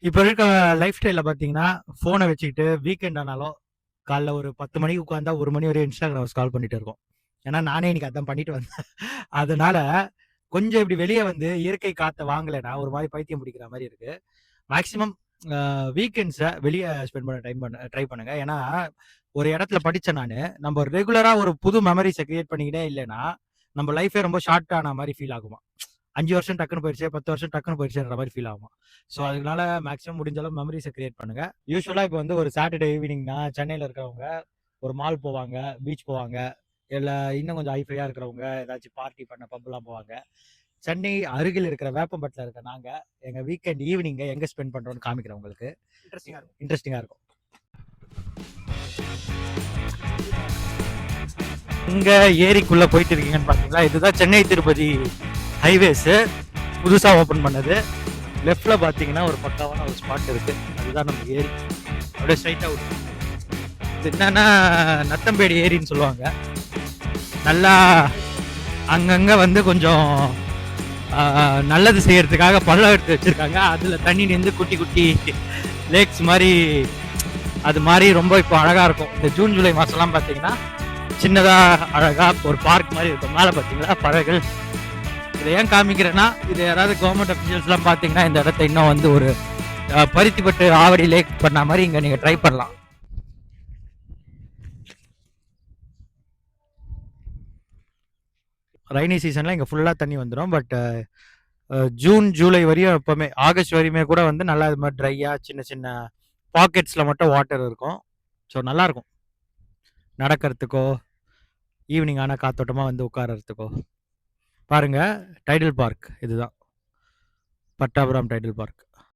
இப்ப இருக்க லைஃப் ஸ்டைல்ல பார்த்தீங்கன்னா, ஃபோன வச்சுக்கிட்டு வீக்கெண்ட் ஆனாலும், காலைல ஒரு 10 மணிக்கு உட்கார்ந்தா 1 மணி வரையும் Instagram ஸ்க்ரால் பண்ணிட்டு இருக்கோம். ஏன்னா, நானே இன்னைக்கு அதான் பண்ணிட்டு வந்தேன். அதனால கொஞ்சம் இப்படி வெளிய வந்து இயற்கை காத்த வாங்கலைன்னா, ஒரு மாரி பைத்தியம் பிடிக்கிற மாரி இருக்கு. மேக்ஸிமம் வீக்கெண்ட்ஸ வெளிய ஸ்பெண்ட் பண்ண ட்ரை பண்ணுங்க. ஏன்னா, ஒரு இடத்துல படிச்சேன் நானு. நம்ம ரெகுலரா ஒரு புது மெமரீஸ கிரியேட் பண்ணிக்கிட்டே இல்லன்னா, நம்ம லைஃபே ரொம்ப ஷார்ட் ஆன மாரி ஃபீல் ஆகுமாம். 5 வருஷம் டக்குனு போயிருச்சே, 10 வருஷம் டக்குனு போயிருச்சேன்ற மாரி ஃபீல் ஆகுமாம். ஸோ, அதனால மேக்ஸிமம் முடிஞ்ச அளவு மெமரீஸ கிரியேட் பண்ணுங்க. யூசுவலா இப்ப வந்து ஒரு சாட்டர்டே ஈவினிங்னா சென்னையில இருக்கிறவங்க ஒரு மால் போவாங்க, பீச் போவாங்க. இல்ல இன்னும் கொஞ்சம் ஹைஃபையா இருக்கிறவங்க ஏதாச்சும் பார்ட்டி பண்ண பப்லாம் போவாங்க. சென்னை அருகில் இருக்கிற வேப்பம்பட்டில இருக்க நாங்க, எங்க வீக்கெண்ட் ஈவினிங்க எங்க ஸ்பெண்ட் பண்றோம்னு காமிக்கிறேன் உங்களுக்கு. இன்ட்ரஸ்டிங்கா இருக்கும். இங்க ஏரிக்குள்ள போயிட்டு இருக்கீங்கன்னு பாத்தீங்களா? இதுதான் சென்னை திருப்பதி ஹைவேஸ் புதுசா ஓபன் பண்ணது. லெஃப்ட்ல பாத்தீங்கன்னா ஒரு பக்காவான ஒரு ஸ்பாட் இருக்கு. அதுதான் நம்ம ஏரி. அப்படியே ஸ்ட்ரைட்டா விட்டு. இது என்னன்னா நத்தம்பேடி ஏரின்னு சொல்லுவாங்க. நல்லா அங்கங்க வந்து கொஞ்சம் நல்லது செய்யறதுக்காக பள்ளம் எடுத்து வச்சிருக்காங்க. அதுல தண்ணி நின்று குட்டி குட்டி லேக்ஸ் மாதிரி அது மாதிரி ரொம்ப இப்போ அழகா இருக்கும். இந்த ஜூன் ஜூலை மாசம்லாம் பாத்தீங்கன்னா சின்னதா அழகா ஒரு பார்க் மாதிரி இருக்கும். மேல பாத்தீங்களா பறவைகள். இதை ஏன் காமிக்கிறேன்னா இது யாராவது கவர்மெண்ட் அஃபிஷியல்ஸ் எல்லாம் பாத்தீங்கன்னா இந்த இடத்த இன்னும் வந்து ஒரு பருத்திப்பட்டு ஆவடி லேக் பண்ண மாதிரி இங்க நீங்க ட்ரை பண்ணலாம். ரைனி சீசன்ல இங்க ஃபுல்லா தண்ணி வந்துடும். பட் ஜூன் ஜூலை வரையும் எப்பவுமே ஆகஸ்ட் வரையுமே கூட வந்து நல்லா இது மாதிரி ட்ரையா சின்ன சின்ன பாக்கெட்ஸ்ல மட்டும் வாட்டர் இருக்கும். ஸோ நல்லா இருக்கும் நடக்கிறதுக்கோ ஈவினிங் ஆனால் காத்தோட்டமாக வந்து உட்காரத்துக்கோ. பாருங்க டைடல் பார்க் இதுதான் பட்டாபுரம் டைடல் பார்க்.